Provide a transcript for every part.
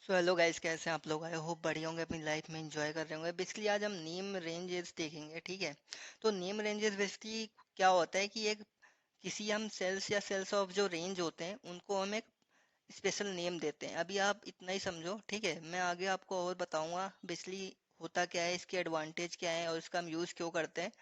So hello guys, कैसे हैं आप लोग? आई होप बढ़िया होंगे, अपनी लाइफ में एंजॉय कर रहे होंगे। बेसिकली आज हम नेम रेंजेस देखेंगे, ठीक है। तो नेम रेंजेस बेसिकली क्या होता है कि एक किसी हम सेल्स या सेल्स ऑफ जो रेंज होते हैं उनको हम एक स्पेशल नेम देते हैं। अभी आप इतना ही समझो, ठीक है। मैं आगे आपको और बताऊंगा बेसिकली होता क्या है, इसके एडवांटेज क्या है और इसका हम यूज़ क्यों करते हैं।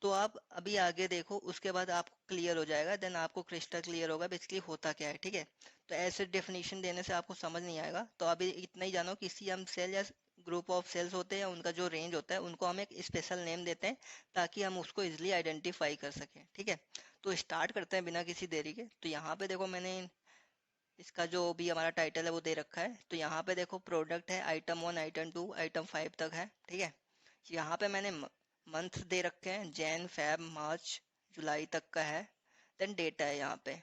तो आप अभी आगे देखो, उसके बाद आपको क्लियर हो जाएगा, देन आपको क्रिस्टल क्लियर होगा बेसिकली होता क्या है, ठीक है। तो ऐसे डेफिनेशन देने से आपको समझ नहीं आएगा। तो अभी इतना ही जानो, किसी हम सेल या ग्रुप ऑफ सेल्स होते हैं, उनका जो रेंज होता है उनको हम एक स्पेशल नेम देते हैं ताकि हम उसको इजिली आइडेंटिफाई कर सकें, ठीक है। तो स्टार्ट करते हैं बिना किसी देरी के। तो यहाँ पे देखो, मैंने इसका जो भी हमारा टाइटल है वो दे रखा है। तो यहाँ पे देखो, प्रोडक्ट है आइटम 1, आइटम 2, आइटम 5 तक है, ठीक है। यहाँ पे मैंने मंथ दे रखे हैं, जैन, फेब, मार्च, जुलाई तक का है। देन डेटा है यहाँ पे।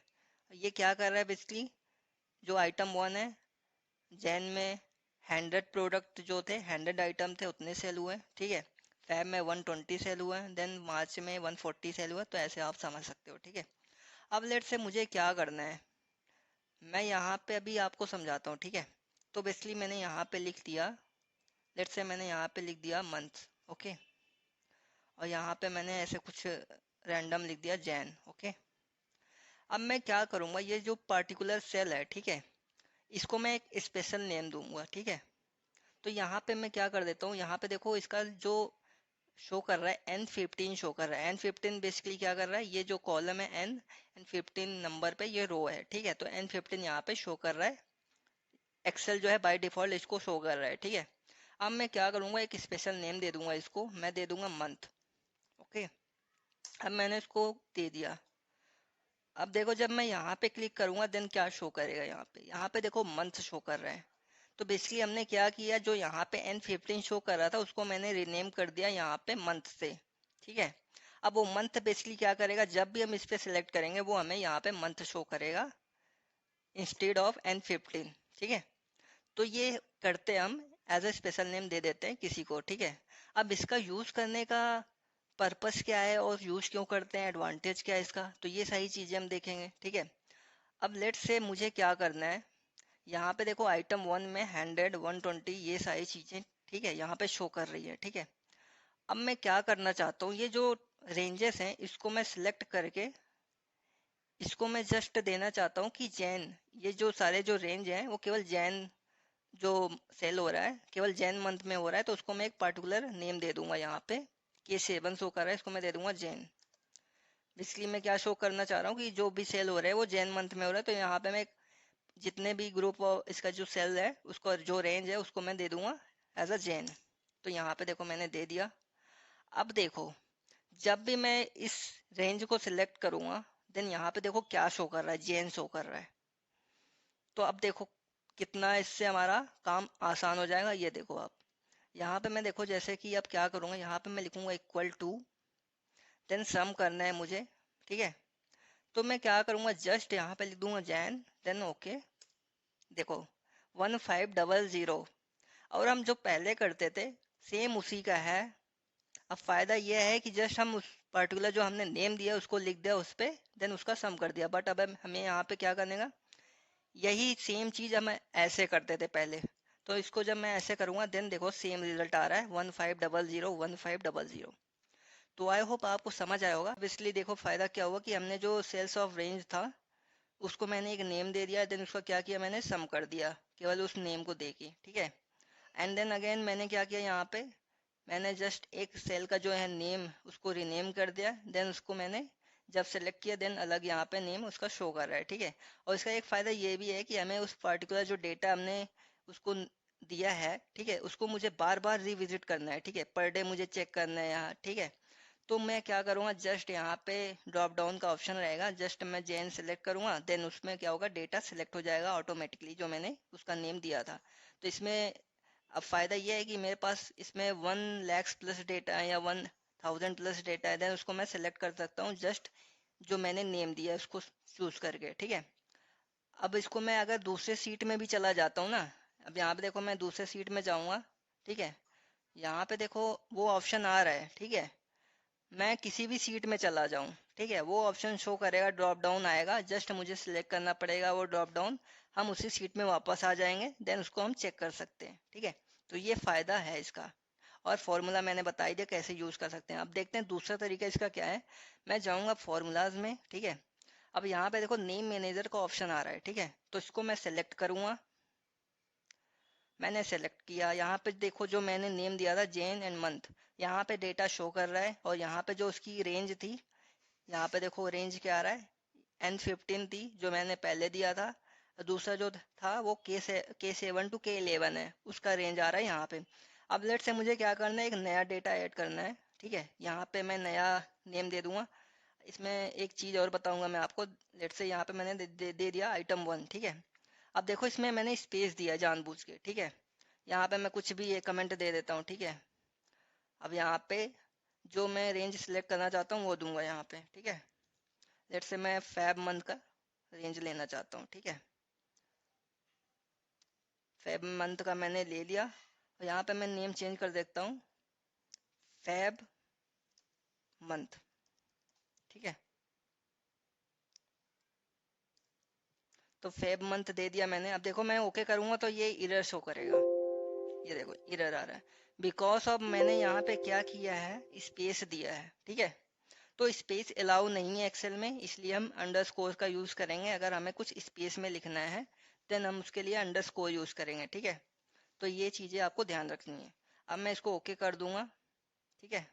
ये क्या कर रहा है बेसिकली, जो आइटम 1 है, जैन में 100 प्रोडक्ट जो थे, 100 आइटम थे, उतने सेल हुए, ठीक है। फैब में 120 सेल हुए, देन मार्च में 140 सेल हुए। तो ऐसे आप समझ सकते हो, ठीक है। अब लेट से मुझे क्या करना है, मैं यहाँ पे अभी आपको समझाता हूँ, ठीक है। तो बेसिकली मैंने यहाँ पे लिख दिया, लेट से मैंने यहाँ पे लिख दिया मंथ, ओके। और यहाँ पे मैंने ऐसे कुछ रैंडम लिख दिया जैन, ओके। अब मैं क्या करूँगा, ये जो पर्टिकुलर सेल है, ठीक है, इसको मैं एक स्पेशल नेम दूंगा, ठीक है। तो यहाँ पे मैं क्या कर देता हूँ, यहाँ पे देखो इसका जो शो कर रहा है N15 शो कर रहा है। N15 बेसिकली क्या कर रहा है, ये जो कॉलम है N15 नंबर पे ये रो है, ठीक है। तो N15 यहाँ पे शो कर रहा है। एक्सेल जो है बाय डिफॉल्ट इसको शो कर रहा है, ठीक है। अब मैं क्या करूँगा, एक स्पेशल नेम दे दूंगा इसको, मैं दे दूंगा मंथ, ओके। अब मैंने इसको दे दिया। अब देखो, जब मैं यहाँ पे क्लिक करूंगा देन क्या शो करेगा, यहाँ पे देखो मंथ शो कर रहा है। तो बेसिकली हमने क्या किया, जो यहाँ पे N15 शो कर रहा था उसको मैंने रीनेम कर दिया यहाँ पे मंथ से, ठीक है। अब वो मंथ बेसिकली क्या करेगा, जब भी हम इस पे सिलेक्ट करेंगे वो हमें यहाँ पे मंथ शो करेगा इंस्टेड ऑफ N15, ठीक है। तो ये करते हम, एज ए स्पेशल नेम दे देते हैं किसी को, ठीक है। अब इसका यूज करने का पर्पस क्या है और यूज क्यों करते हैं, एडवांटेज क्या है इसका, तो ये सारी चीजें हम देखेंगे, ठीक है। अब लेट से मुझे क्या करना है, यहाँ पे देखो आइटम 1 में 100, 120 ये सारी चीजें, ठीक है, यहाँ पे शो कर रही है, ठीक है। अब मैं क्या करना चाहता हूँ, ये जो रेंजेस हैं इसको मैं सिलेक्ट करके इसको मैं जस्ट देना चाहता हूँ कि जैन, ये जो सारे जो रेंज हैं वो केवल जैन जो सेल हो रहा है केवल जैन मंथ में हो रहा है। तो उसको मैं एक पर्टिकुलर नेम दे दूंगा, यहाँ पे कि 7 शो कर रहा है, इसको मैं दे दूंगा जैन। इसलिए मैं क्या शो करना चाह रहा हूँ कि जो भी सेल हो रहा है वो जैन मंथ में हो रहा है। तो यहाँ पे मैं जितने भी ग्रुप इसका जो सेल है उसको जो रेंज है उसको मैं दे दूंगा एज अ जैन। तो यहाँ पे देखो मैंने दे दिया। अब देखो, जब भी मैं इस रेंज को सिलेक्ट करूंगा देन यहाँ पे देखो क्या शो कर रहा है, जैन शो कर रहा है। तो अब देखो कितना इससे हमारा काम आसान हो जाएगा। ये देखो आप, यहाँ पे मैं देखो जैसे कि अब क्या करूँगा, यहाँ पे मैं लिखूंगा इक्वल टू, देन सम करना है मुझे, ठीक है। तो मैं क्या करूँगा, जस्ट यहाँ पे लिख दूंगा जैन, देन ओके। देखो 1500। और हम जो पहले करते थे सेम उसी का है। अब फायदा यह है कि जस्ट हम उस पर्टिकुलर जो हमने नेम दिया उसको लिख दिया उस पे, देन उसका सम कर दिया। बट अब हमें यहाँ पे क्या करने का, यही सेम चीज हम ऐसे करते थे पहले। तो इसको जब मैं ऐसे करूंगा देन देखो सेम रिजल्ट आ रहा है, 1500, 1500। तो आई होप आपको समझ आया होगा। इसलिए देखो फायदा क्या हुआ कि हमने जो सेल्स ऑफ रेंज था उसको मैंने एक नेम दे दिया, देन उसका क्या किया, मैंने सम कर दिया केवल उस नेम को दे के, ठीक है। एंड देन अगेन मैंने क्या किया, यहाँ पे मैंने जस्ट एक सेल का जो है नेम उसको रीनेम कर दिया, देन उसको मैंने जब सेलेक्ट किया देन अलग यहाँ पे नेम उसका शो कर रहा है, ठीक है। और इसका एक फ़ायदा ये भी है कि हमें उस पर्टिकुलर जो डेटा हमने उसको दिया है, ठीक है, उसको मुझे बार बार रिविजिट करना है, ठीक है, पर डे मुझे चेक करना है यहाँ, ठीक है। तो मैं क्या करूँगा, जस्ट यहाँ पे ड्रॉप डाउन का ऑप्शन रहेगा, जस्ट मैं जेन सेलेक्ट करूँगा, देन उसमें क्या होगा, डेटा सेलेक्ट हो जाएगा ऑटोमेटिकली जो मैंने उसका नेम दिया था। तो इसमें अब फायदा ये है कि मेरे पास इसमें 1 लाख प्लस डेटा है या 1000 प्लस डेटा है, देन उसको मैं सेलेक्ट कर सकता हूँ जस्ट जो मैंने नेम दिया है उसको चूज करके, ठीक है। अब इसको मैं अगर दूसरे सीट में भी चला जाता हूँ ना, अब यहाँ पे देखो मैं दूसरे सीट में जाऊँगा, ठीक है। यहाँ पे देखो वो ऑप्शन आ रहा है, ठीक है। मैं किसी भी सीट में चला जाऊं, ठीक है, वो ऑप्शन शो करेगा, ड्रॉप डाउन आएगा, जस्ट मुझे सिलेक्ट करना पड़ेगा वो ड्रॉप डाउन, हम उसी सीट में वापस आ जाएंगे, देन उसको हम चेक कर सकते हैं, ठीक है। तो ये फ़ायदा है इसका। और फॉर्मूला मैंने बता ही दिया कैसे यूज़ कर सकते हैं। अब देखते हैं दूसरा तरीका इसका क्या है। मैं जाऊँगा फॉर्मूलाज में, ठीक है। अब यहाँ पे देखो नेम मैनेजर का ऑप्शन आ रहा है, ठीक है, तो इसको मैं सेलेक्ट करूँगा। मैंने सेलेक्ट किया, यहाँ पे देखो जो मैंने नेम दिया था जैन एंड मंथ, यहाँ पे डेटा शो कर रहा है, और यहाँ पे जो उसकी रेंज थी, यहाँ पे देखो रेंज क्या आ रहा है, N15 थी जो मैंने पहले दिया था। दूसरा जो था वो K7 to K11 है, उसका रेंज आ रहा है यहाँ पे। अब लेट से मुझे क्या करना है, एक नया डेटा ऐड करना है, ठीक है। यहाँ पे मैं नया नेम दे दूंगा। इसमें एक चीज़ और बताऊंगा मैं आपको। लेट से यहाँ पे मैंने दे दिया item 1, ठीक है। अब देखो इसमें मैंने स्पेस दिया जानबूझ के, ठीक है। यहाँ पे मैं कुछ भी एक कमेंट दे देता हूँ, ठीक है। अब यहाँ पे जो मैं रेंज सिलेक्ट करना चाहता हूँ वो दूंगा यहाँ पे, ठीक है। लेट से मैं फेब मंथ का रेंज लेना चाहता हूँ, ठीक है। फेब मंथ का मैंने ले लिया, और यहाँ पे मैं नेम चेंज कर देता हूँ, फेब मंथ, ठीक है। तो फेब मंथ दे दिया मैंने। अब देखो मैं ओके करूँगा तो ये एरर शो करेगा, ये देखो एरर आ रहा है, बिकॉज ऑफ मैंने यहाँ पे क्या किया है, स्पेस दिया है, ठीक है। तो स्पेस अलाउ नहीं है एक्सेल में, इसलिए हम अंडरस्कोर का यूज़ करेंगे। अगर हमें कुछ स्पेस में लिखना है देन हम उसके लिए अंडरस्कोर यूज़ करेंगे, ठीक है। तो ये चीज़ें आपको ध्यान रखनी है। अब मैं इसको ओके कर दूंगा, ठीक है,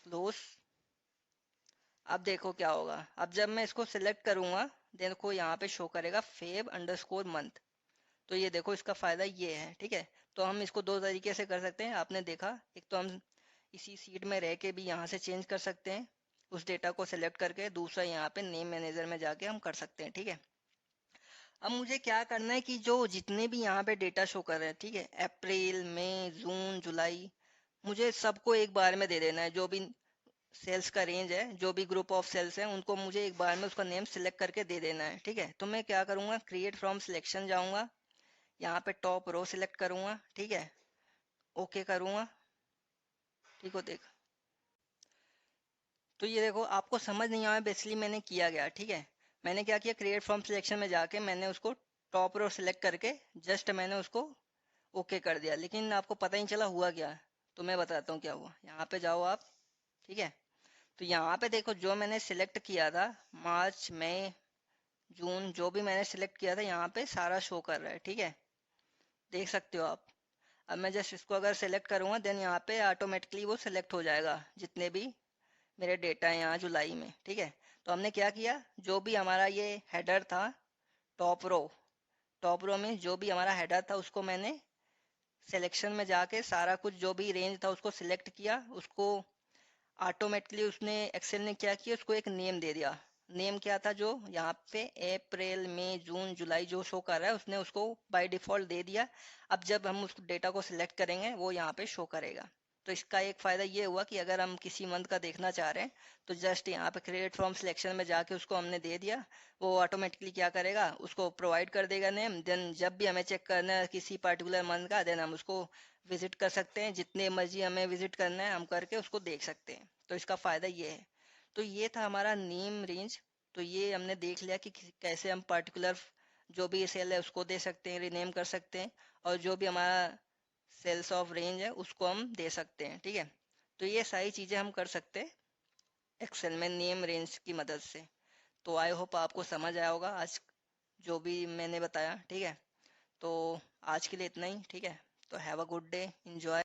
क्लोज। अब देखो क्या होगा, अब जब मैं इसको सिलेक्ट करूंगा देखो यहाँ पे शो करेगा फेब_मंथ। तो ये देखो इसका फ़ायदा ये है, ठीक है। तो हम इसको दो तरीके से कर सकते हैं, आपने देखा। एक तो हम इसी सीट में रह के भी यहाँ से चेंज कर सकते हैं उस डेटा को सिलेक्ट करके, दूसरा यहाँ पे नेम मैनेजर में जाके हम कर सकते हैं, ठीक है। अब मुझे क्या करना है कि जो जितने भी यहाँ पे डेटा शो कर रहे हैं, ठीक है, अप्रैल मई जून जुलाई, मुझे सबको एक बार में दे देना है। जो भी सेल्स का रेंज है, जो भी ग्रुप ऑफ सेल्स हैं, उनको मुझे एक बार में उसका नेम सिलेक्ट करके दे देना है, ठीक है। तो मैं क्या करूँगा, क्रिएट फ्रॉम सिलेक्शन जाऊँगा, यहाँ पे टॉप रो सिलेक्ट करूँगा, ठीक है, ओके करूँगा, ठीक हो देख। तो ये देखो आपको समझ नहीं आया बेसिकली मैंने किया गया, ठीक है। मैंने क्या किया, क्रिएट फ्रॉम सिलेक्शन में जाके मैंने उसको टॉप रो सिलेक्ट करके जस्ट मैंने उसको ओके कर दिया, लेकिन आपको पता ही नहीं चला हुआ क्या। तो मैं बताता हूँ क्या हुआ। यहाँ पे जाओ आप, ठीक है। तो यहाँ पे देखो जो मैंने सिलेक्ट किया था, मार्च मई जून, जो भी मैंने सिलेक्ट किया था यहाँ पे सारा शो कर रहा है, ठीक है, देख सकते हो आप। अब मैं जस्ट इसको अगर सेलेक्ट करूँगा देन यहाँ पे ऑटोमेटिकली वो सिलेक्ट हो जाएगा जितने भी मेरे डेटा है यहाँ जुलाई में, ठीक है। तो हमने क्या किया, जो भी हमारा ये हेडर था, टॉप रो, टॉप रो में जो भी हमारा हेडर था उसको मैंने सिलेक्शन में जाके सारा कुछ जो भी रेंज था उसको सिलेक्ट किया, उसको ऑटोमेटिकली उसने एक्सेल ने क्या किया, उसको एक नेम दे दिया। नेम क्या था, जो यहाँ पे अप्रैल मई जून जुलाई जो शो कर रहा है उसने उसको बाय डिफॉल्ट दे दिया। अब जब हम उस डेटा को सिलेक्ट करेंगे वो यहाँ पे शो करेगा। तो इसका एक फ़ायदा ये हुआ कि अगर हम किसी मंथ का देखना चाह रहे हैं तो जस्ट यहाँ पे क्रिएट फ्रॉम सिलेक्शन में जाके उसको हमने दे दिया, वो ऑटोमेटिकली क्या करेगा, उसको प्रोवाइड कर देगा नेम। देन जब भी हमें चेक करना है किसी पर्टिकुलर मंथ का, देन हम उसको विजिट कर सकते हैं, जितने मर्जी हमें विजिट करना है हम करके उसको देख सकते हैं। तो इसका फ़ायदा ये है। तो ये था हमारा नेम रेंज। तो ये हमने देख लिया कि कैसे हम पर्टिकुलर जो भी सेल है उसको दे सकते हैं, रीनेम कर सकते हैं, और जो भी हमारा सेल्स ऑफ रेंज है उसको हम दे सकते हैं, ठीक है। तो ये सारी चीज़ें हम कर सकते हैं एक्सेल में नेम रेंज की मदद से। तो आई होप आपको समझ आया होगा आज जो भी मैंने बताया, ठीक है। तो आज के लिए इतना ही, ठीक है। तो have a good day, enjoy.